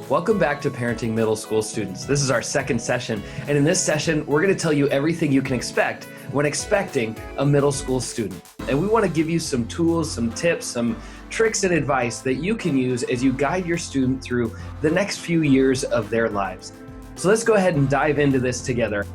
Welcome back to Parenting Middle School Students. This is our second session, and in this session, we're going to tell you everything you can expect when expecting a middle school student. And we want to give you some tools, some tips, some tricks and advice that you can use as you guide your student through the next few years of their lives. So let's go ahead and dive into this together.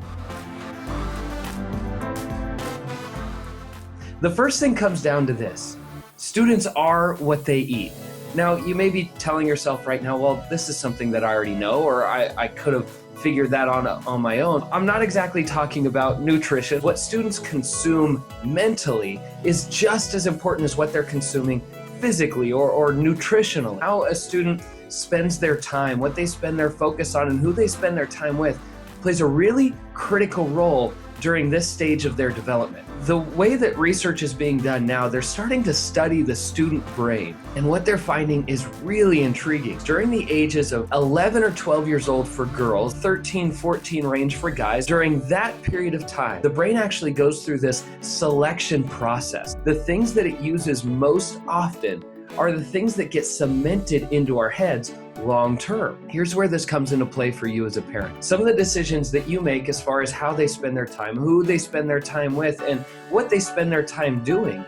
The first thing comes down to this. Students are what they eat. Now, you may be telling yourself right now, well, this is something that I already know, or I could have figured that on my own. I'm not exactly talking about nutrition. What students consume mentally is just as important as what they're consuming physically or nutritionally. How a student spends their time, what they spend their focus on, and who they spend their time with plays a really critical role during this stage of their development. The way that research is being done now, they're starting to study the student brain, and what they're finding is really intriguing. During the ages of 11 or 12 years old for girls, 13, 14 range for guys, during that period of time, the brain actually goes through this selection process. The things that it uses most often are the things that get cemented into our heads long term. Here's where this comes into play for you as a parent. Some of the decisions that you make as far as how they spend their time, who they spend their time with, and what they spend their time doing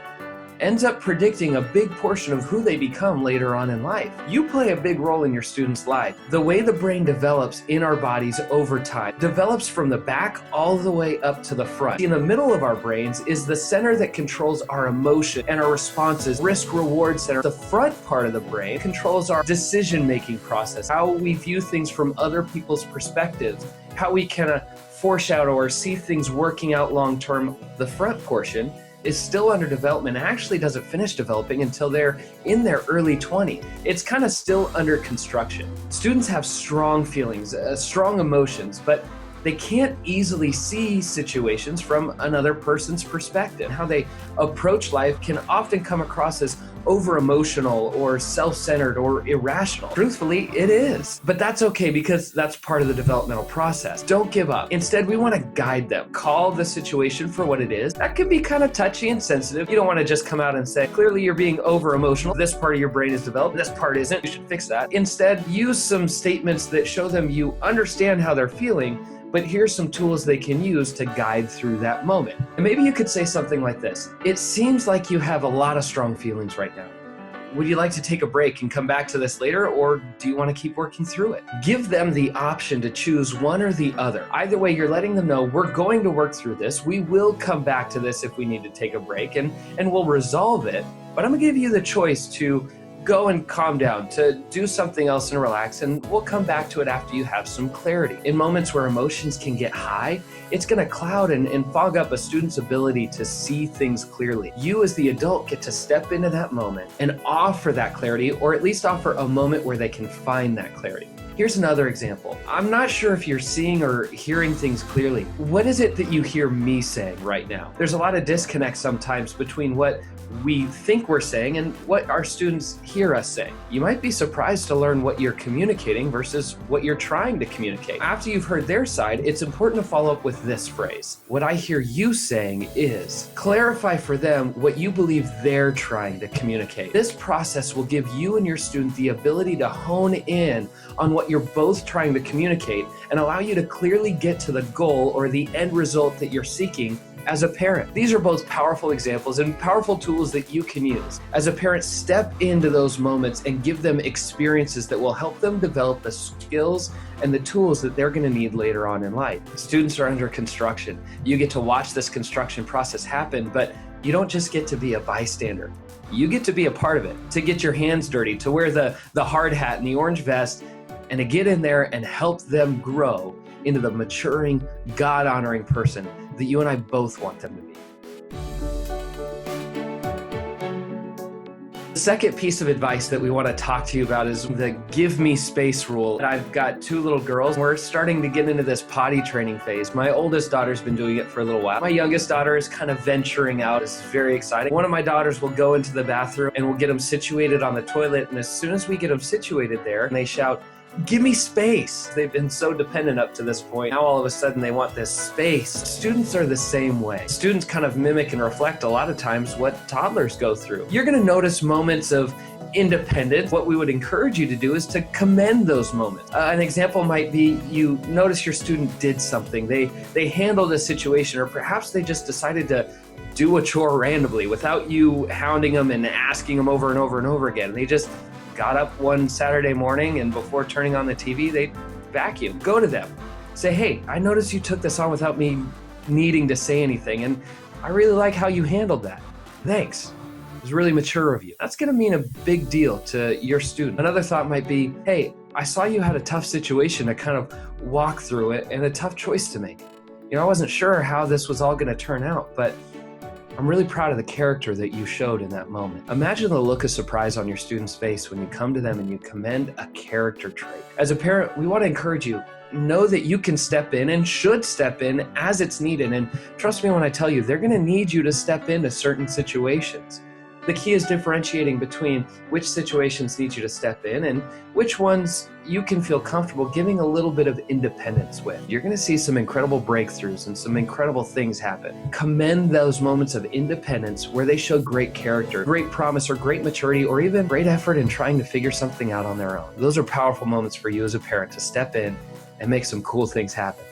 ends up predicting a big portion of who they become later on in life. You play a big role in your student's life. The way the brain develops in our bodies over time develops from the back all the way up to the front. In the middle of our brains is the center that controls our emotion and our responses, risk-reward center. The front part of the brain controls our decision-making process, how we view things from other people's perspectives, how we kind of foreshadow or see things working out long-term. The front portion is still under development, actually doesn't finish developing until they're in their early 20s. It's kind of still under construction. Students have strong feelings, strong emotions, but they can't easily see situations from another person's perspective. How they approach life can often come across as over-emotional or self-centered or irrational. Truthfully, it is. But that's okay because that's part of the developmental process. Don't give up. Instead, we want to guide them. Call the situation for what it is. That can be kind of touchy and sensitive. You don't want to just come out and say, clearly you're being over-emotional. This part of your brain is developed. This part isn't. You should fix that. Instead, use some statements that show them you understand how they're feeling, but here's some tools they can use to guide through that moment. And maybe you could say something like this. It seems like you have a lot of strong feelings right now. Would you like to take a break and come back to this later, or do you want to keep working through it? Give them the option to choose one or the other. Either way, you're letting them know we're going to work through this. We will come back to this if we need to take a break, and we'll resolve it. But I'm going to give you the choice to go and calm down, to do something else and relax, and we'll come back to it after you have some clarity. In moments where emotions can get high, it's going to cloud and fog up a student's ability to see things clearly. You as the adult get to step into that moment and offer that clarity, or at least offer a moment where they can find that clarity. Here's another example. I'm not sure if you're seeing or hearing things clearly. What is it that you hear me saying right now? There's a lot of disconnect sometimes between what we think we're saying and what our students hear us saying. You might be surprised to learn what you're communicating versus what you're trying to communicate. After you've heard their side, it's important to follow up with this phrase. What I hear you saying is, clarify for them what you believe they're trying to communicate. This process will give you and your student the ability to hone in on what you're both trying to communicate and allow you to clearly get to the goal or the end result that you're seeking as a parent. These are both powerful examples and powerful tools that you can use. As a parent, step into those moments and give them experiences that will help them develop the skills and the tools that they're going to need later on in life. Students are under construction. You get to watch this construction process happen, but you don't just get to be a bystander. You get to be a part of it, to get your hands dirty, to wear the hard hat and the orange vest, and to get in there and help them grow into the maturing, God-honoring person that you and I both want them to be. The second piece of advice that we want to talk to you about is the give me space rule. I've got two little girls. We're starting to get into this potty training phase. My oldest daughter's been doing it for a little while. My youngest daughter is kind of venturing out. It's very exciting. One of my daughters will go into the bathroom and we'll get them situated on the toilet. And as soon as we get them situated there, they shout, "Give me space." They've been so dependent up to this point. Now all of a sudden they want this space. Students are the same way. Students kind of mimic and reflect a lot of times what toddlers go through. You're going to notice moments of independent, what we would encourage you to do is to commend those moments. An example might be you notice your student did something. They handled a situation, or perhaps they just decided to do a chore randomly without you hounding them and asking them over and over and over again. They just got up one Saturday morning, and before turning on the TV, they vacuum. Go to them. Say, hey, I noticed you took this on without me needing to say anything, and I really like how you handled that. Thanks. It was really mature of you. That's going to mean a big deal to your student. Another thought might be, hey, I saw you had a tough situation to kind of walk through it and a tough choice to make. I wasn't sure how this was all going to turn out, but I'm really proud of the character that you showed in that moment. Imagine the look of surprise on your student's face when you come to them and you commend a character trait. As a parent, we want to encourage you. Know that you can step in and should step in as it's needed. And trust me when I tell you, they're going to need you to step into certain situations. The key is differentiating between which situations need you to step in and which ones you can feel comfortable giving a little bit of independence with. You're going to see some incredible breakthroughs and some incredible things happen. Commend those moments of independence where they show great character, great promise, or great maturity, or even great effort in trying to figure something out on their own. Those are powerful moments for you as a parent to step in and make some cool things happen.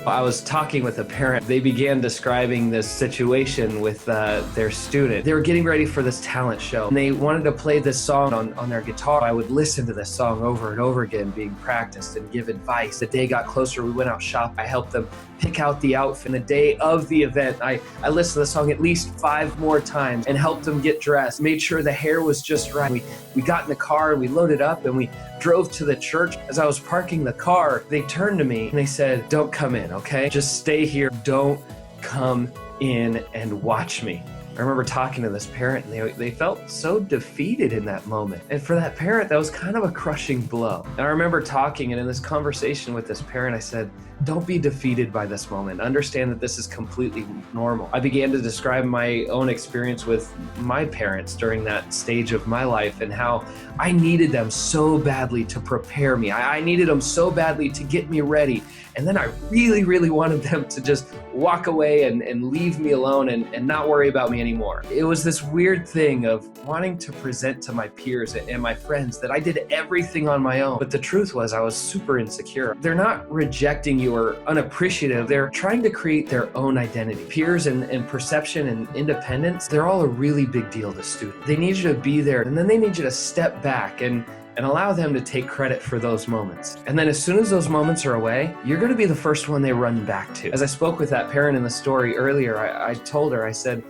I was talking with a parent. They began describing this situation with their student. They were getting ready for this talent show, and they wanted to play this song on their guitar. I would listen to this song over and over again being practiced and give advice. The day got closer, we went out shopping. I helped them pick out the outfit. The day of the event, I listened to the song at least 5 more times and helped them get dressed, made sure the hair was just right. We got in the car and we loaded up and we drove to the church. As I was parking the car, they turned to me and they said, "Don't come in, okay? Just stay here. Don't come in and watch me." I remember talking to this parent, and they felt so defeated in that moment. And for that parent, that was kind of a crushing blow. And I remember talking, and in this conversation with this parent, I said, don't be defeated by this moment. Understand that this is completely normal. I began to describe my own experience with my parents during that stage of my life and how I needed them so badly to prepare me. I needed them so badly to get me ready. And then I really, really wanted them to just walk away and leave me alone and not worry about me anymore. It was this weird thing of wanting to present to my peers and my friends that I did everything on my own. But the truth was I was super insecure. They're not rejecting you or unappreciative. They're trying to create their own identity. Peers and perception and independence, they're all a really big deal to students. They need you to be there, and then they need you to step back and allow them to take credit for those moments. And then as soon as those moments are away, you're going to be the first one they run back to. As I spoke with that parent in the story earlier, I told her, I said,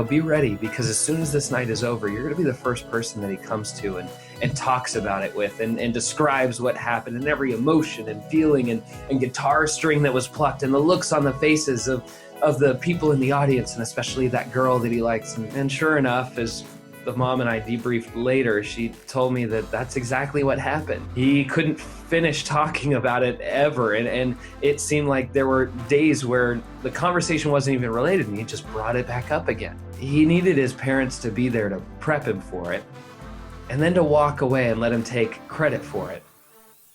be ready, because as soon as this night is over, you're going to be the first person that he comes to and talks about it with and describes what happened and every emotion and feeling and guitar string that was plucked and the looks on the faces of the people in the audience, and especially that girl that he likes. And sure enough, as the mom and I debriefed later, she told me that that's exactly what happened. He couldn't finish talking about it ever, and it seemed like there were days where the conversation wasn't even related, and he just brought it back up again. He needed his parents to be there to prep him for it, and then to walk away and let him take credit for it,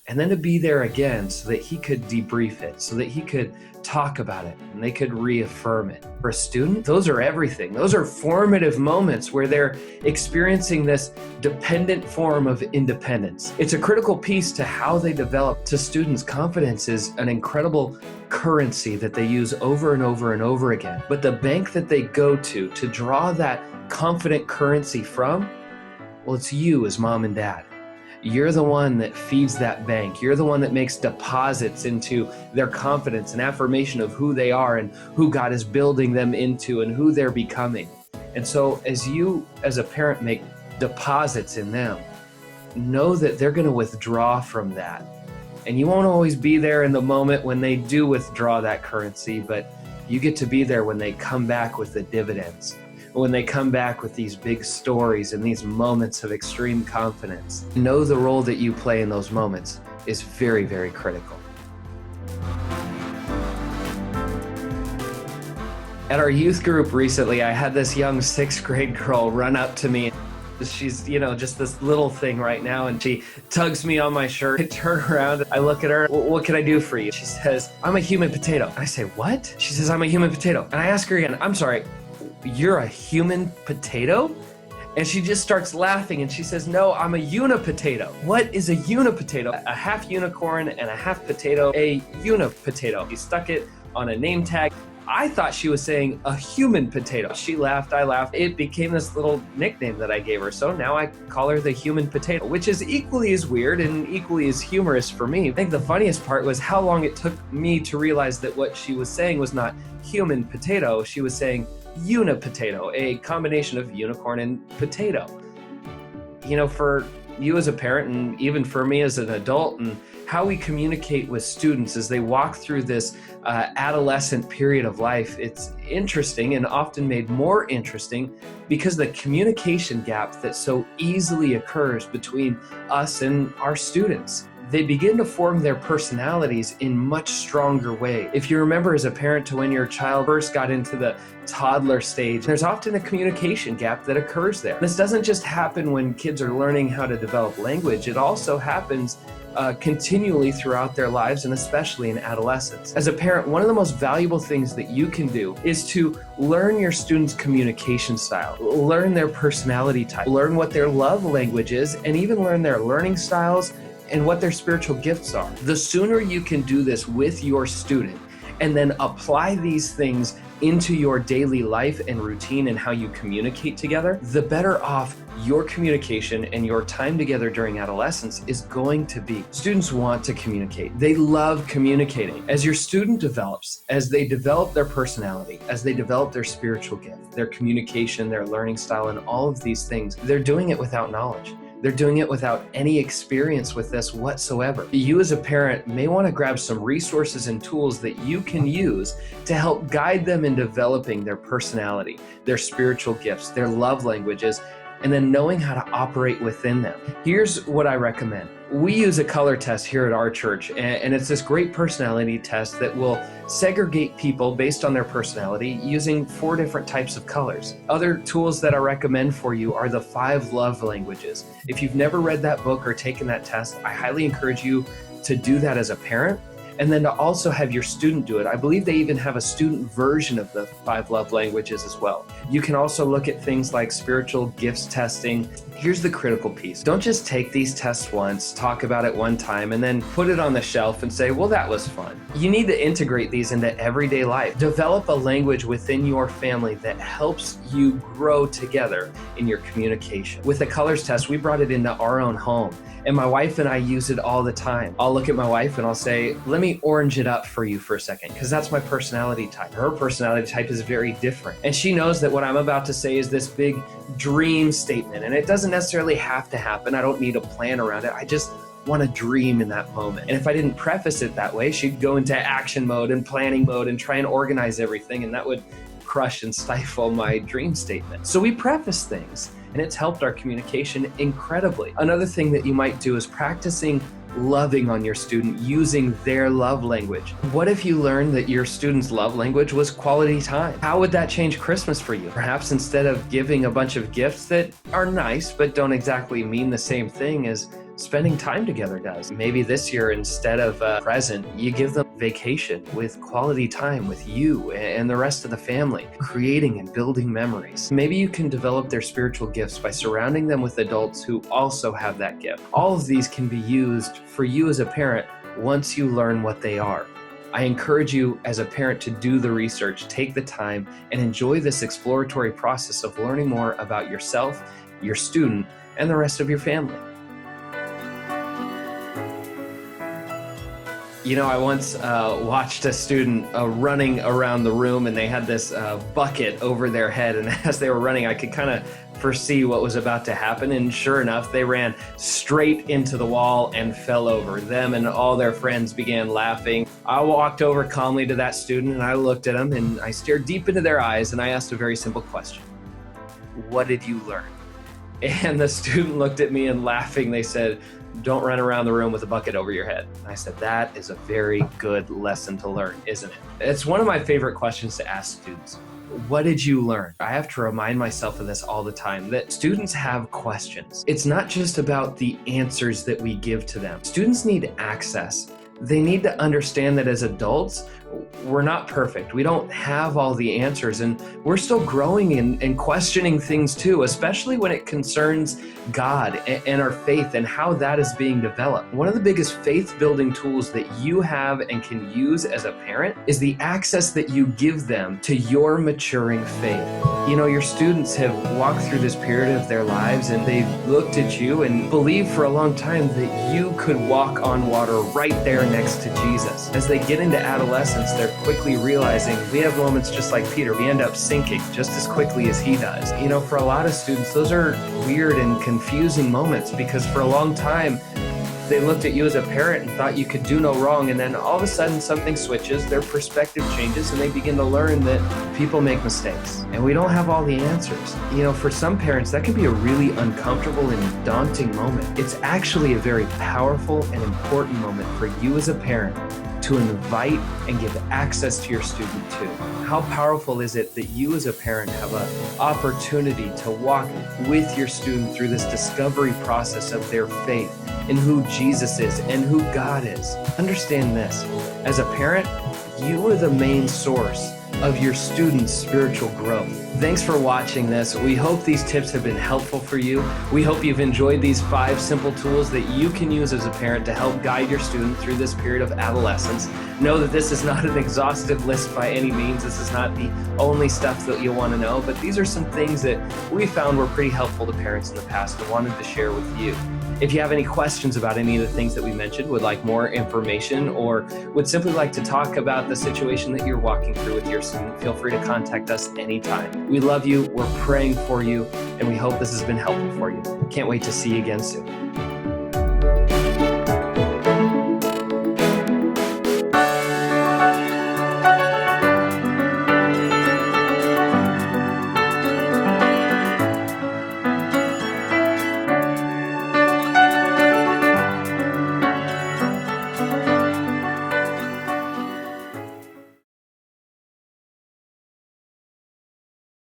and then to be there again so that he could debrief it, so that he could talk about it and they could reaffirm it. For a student, those are everything. Those are formative moments where they're experiencing this dependent form of independence. It's a critical piece to how they develop. To students, confidence is an incredible currency that they use over and over and over again. But the bank that they go to draw that confident currency from, well, it's you as mom and dad. You're the one that feeds that bank. You're the one that makes deposits into their confidence and affirmation of who they are and who God is building them into and who they're becoming. And so as you, as a parent, make deposits in them, know that they're going to withdraw from that. And you won't always be there in the moment when they do withdraw that currency, but you get to be there when they come back with the dividends. When they come back with these big stories and these moments of extreme confidence. Know the role that you play in those moments is very, very critical. At our youth group recently, I had this young 6th grade girl run up to me. She's, just this little thing right now, and she tugs me on my shirt. I turn around, I look at her, "What can I do for you?" She says, "I'm a human potato." I say, "What?" She says, "I'm a human potato." And I ask her again, "I'm sorry, you're a human potato? And she just starts laughing and she says, no, I'm a unipotato. What is a unipotato? A half unicorn and a half potato, a unipotato. He stuck it on a name tag. I thought she was saying a human potato. She laughed, I laughed. It became this little nickname that I gave her. So now I call her the human potato, which is equally as weird and equally as humorous for me. I think the funniest part was how long it took me to realize that what she was saying was not human potato. She was saying unipotato, a combination of unicorn and potato. You know, for you as a parent and even for me as an adult, and how we communicate with students as they walk through this adolescent period of life, it's interesting and often made more interesting because the communication gap that so easily occurs between us and our students. They begin to form their personalities in much stronger way. If you remember as a parent to when your child first got into the toddler stage, there's often a communication gap that occurs there. This doesn't just happen when kids are learning how to develop language. It also happens continually throughout their lives, and especially in adolescence. As a parent, one of the most valuable things that you can do is to learn your students' communication style, learn their personality type, learn what their love language is, and even learn their learning styles and what their spiritual gifts are. The sooner you can do this with your student and then apply these things into your daily life and routine and how you communicate together, the better off your communication and your time together during adolescence is going to be. Students want to communicate. They love communicating. As your student develops, as they develop their personality, as they develop their spiritual gift, their communication, their learning style, and all of these things, they're doing it without knowledge. They're doing it without any experience with this whatsoever. You as a parent may want to grab some resources and tools that you can use to help guide them in developing their personality, their spiritual gifts, their love languages, and then knowing how to operate within them. Here's what I recommend. We use a color test here at our church, and it's this great personality test that will segregate people based on their personality using 4 different types of colors. Other tools that I recommend for you are the 5 love languages. If you've never read that book or taken that test, I highly encourage you to do that as a parent, and then to also have your student do it. I believe they even have a student version of the 5 love languages as well. You can also look at things like spiritual gifts testing. Here's the critical piece. Don't just take these tests once, talk about it one time, and then put it on the shelf and say, well, that was fun. You need to integrate these into everyday life. Develop a language within your family that helps you grow together in your communication. With the colors test, we brought it into our own home. And my wife and I use it all the time. I'll look at my wife and I'll say, let me orange it up for you for a second, because that's my personality type. Her personality type is very different. And she knows that what I'm about to say is this big dream statement. And it doesn't necessarily have to happen. I don't need a plan around it. I just want to dream in that moment. And if I didn't preface it that way, she'd go into action mode and planning mode and try and organize everything. And that would crush and stifle my dream statement. So we preface things, and it's helped our communication incredibly. Another thing that you might do is practicing loving on your student using their love language. What if you learned that your student's love language was quality time? How would that change Christmas for you? Perhaps instead of giving a bunch of gifts that are nice but don't exactly mean the same thing as spending time together does. Maybe this year, instead of a present, you give them vacation with quality time with you and the rest of the family, creating and building memories. Maybe you can develop their spiritual gifts by surrounding them with adults who also have that gift. All of these can be used for you as a parent once you learn what they are. I encourage you as a parent to do the research, take the time, and enjoy this exploratory process of learning more about yourself, your student, and the rest of your family. You know, I once watched a student running around the room, and they had this bucket over their head, and as they were running, I could kind of foresee what was about to happen, and sure enough, they ran straight into the wall and fell over. Them and all their friends began laughing. I walked over calmly to that student, and I looked at him, and I stared deep into their eyes, and I asked a very simple question. What did you learn? And the student looked at me, and laughing, they said, don't run around the room with a bucket over your head. And I said, that is a very good lesson to learn, isn't it? It's one of my favorite questions to ask students. What did you learn? I have to remind myself of this all the time, that students have questions. It's not just about the answers that we give to them. Students need access they need to understand that as adults, we're not perfect. We don't have all the answers, and we're still growing and questioning things too, especially when it concerns God and our faith and how that is being developed. One of the biggest faith building tools that you have and can use as a parent is the access that you give them to your maturing faith. You know, your students have walked through this period of their lives and they've looked at you and believed for a long time that you could walk on water right there next to Jesus. As they get into adolescence, they're quickly realizing we have moments just like Peter. We end up sinking just as quickly as he does. You know, for a lot of students, those are weird and confusing moments because for a long time, they looked at you as a parent and thought you could do no wrong, and then all of a sudden something switches, their perspective changes, and they begin to learn that people make mistakes, and we don't have all the answers. You know, for some parents, that can be a really uncomfortable and daunting moment. It's actually a very powerful and important moment for you as a parent to invite and give access to your student too. How powerful is it that you as a parent have an opportunity to walk with your student through this discovery process of their faith in who Jesus is and who God is? Understand this, as a parent, you are the main source of your students' spiritual growth. Thanks for watching this. We hope these tips have been helpful for you. We hope you've enjoyed these 5 simple tools that you can use as a parent to help guide your student through this period of adolescence. Know that this is not an exhaustive list by any means. This is not the only stuff that you'll want to know, but these are some things that we found were pretty helpful to parents in the past and wanted to share with you. If you have any questions about any of the things that we mentioned, would like more information, or would simply like to talk about the situation that you're walking through with your student, feel free to contact us anytime. We love you, we're praying for you, and we hope this has been helpful for you. Can't wait to see you again soon.